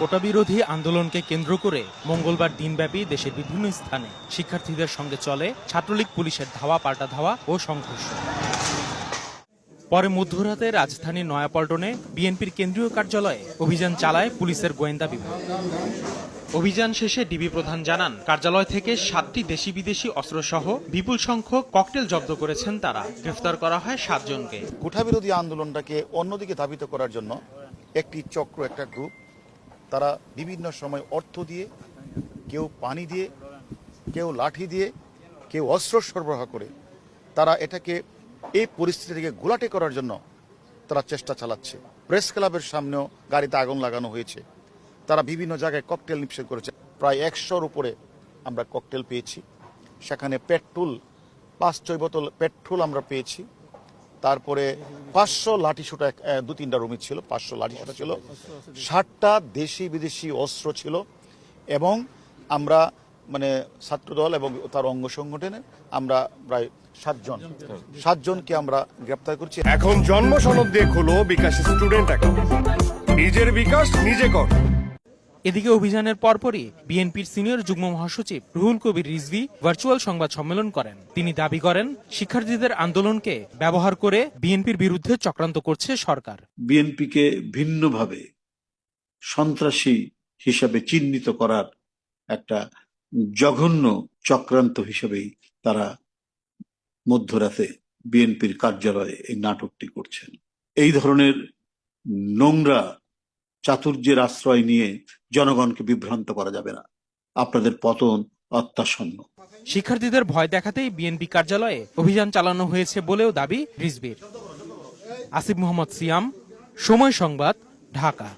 কোটা বিরোধী আন্দোলনকে কেন্দ্র করে মঙ্গলবার দিনব্যাপী দেশের বিভিন্ন স্থানে শিক্ষার্থীদের সঙ্গে চলে ছাত্রলীগ পুলিশের ধাওয়া পাল্টা ধাওয়া ও সংঘর্ষ। পরে মধ্যরাতে রাজধানীর নয়াপল্টনে বিএনপির কেন্দ্রীয় কার্যালয়ে অভিযান চালায় পুলিশের গোয়েন্দা বিভাগ। অভিযান শেষে ডিবি প্রধান জানান, কার্যালয় থেকে 7টি দেশি বিদেশি অস্ত্রসহ বিপুল সংখ্যক ককটেল জব্দ করেছেন তারা। গ্রেফতার করা হয় 7 জনকে। কোটা বিরোধী আন্দোলনটাকে অন্যদিকে ধাবিত করার জন্য একটি চক্র, একটা গ্রুপ, তারা বিভিন্ন সময় অর্থ দিয়ে, কেউ পানি দিয়ে, কেউ লাঠি দিয়ে, কেউ অস্ত্র সরবরাহ করে তারা এটাকে এই পরিস্থিতিকে ঘোলাটে করার জন্য তারা চেষ্টা চালাচ্ছে। প্রেস ক্লাবের সামনেও গাড়িতে আগুন লাগানো হয়েছে। তারা বিভিন্ন জায়গায় ককটেল নিক্ষেপ করেছে। প্রায় 100-র উপরে আমরা ককটেল পেয়েছি। সেখানে পেট্রোল, 5-6 বোতল পেট্রোল আমরা পেয়েছি। তারপরে 500 লাঠিসোঁটা, 2-3টা রুমে ছিল, 500 লাঠিসোঁটা ছিল, 60টা দেশি বিদেশি অস্ত্র ছিল। এবং আমরা ছাত্রদল এবং তার অঙ্গ সংগঠনে আমরা প্রায় 7 জনকে আমরা গ্রেপ্তার করছি। এখন জন্ম সনদ দিয়ে খোলো বিকাশ স্টুডেন্ট অ্যাকাউন্ট। নিজের বিকাশ নিজে কর। এদিকে অভিযানের পরপরই বিএনপির সিনিয়র যুগ্ম মহাসচিব রুহুল কবির রিজভী ভার্চুয়াল সংবাদ সম্মেলন করেন। তিনি দাবি করেন, শিক্ষার্থীদের আন্দোলনকে ব্যবহার করে বিএনপির বিরুদ্ধে চক্রান্ত করছে সরকার। বিএনপিকে ভিন্নভাবে সন্ত্রাসী হিসাবে চিহ্নিত করার একটা জঘন্য চক্রান্ত হিসেবেই তারা মধ্যরাতে বিএনপির কার্যালয়ে এই নাটকটি করছেন। এই ধরনের নোংরা চাতুর্যের আশ্রয় নিয়ে জনগণকে বিভ্রান্ত করা যাবে না। আপনাদের পতন অত্যাসন্ন। শিক্ষার্থীদের ভয় দেখাতেই বিএনপি কার্যালয়ে অভিযান চালানো হয়েছে বলেও দাবি রিজভীর। আসিফ মোহাম্মদ সিয়াম, সময় সংবাদ, ঢাকা।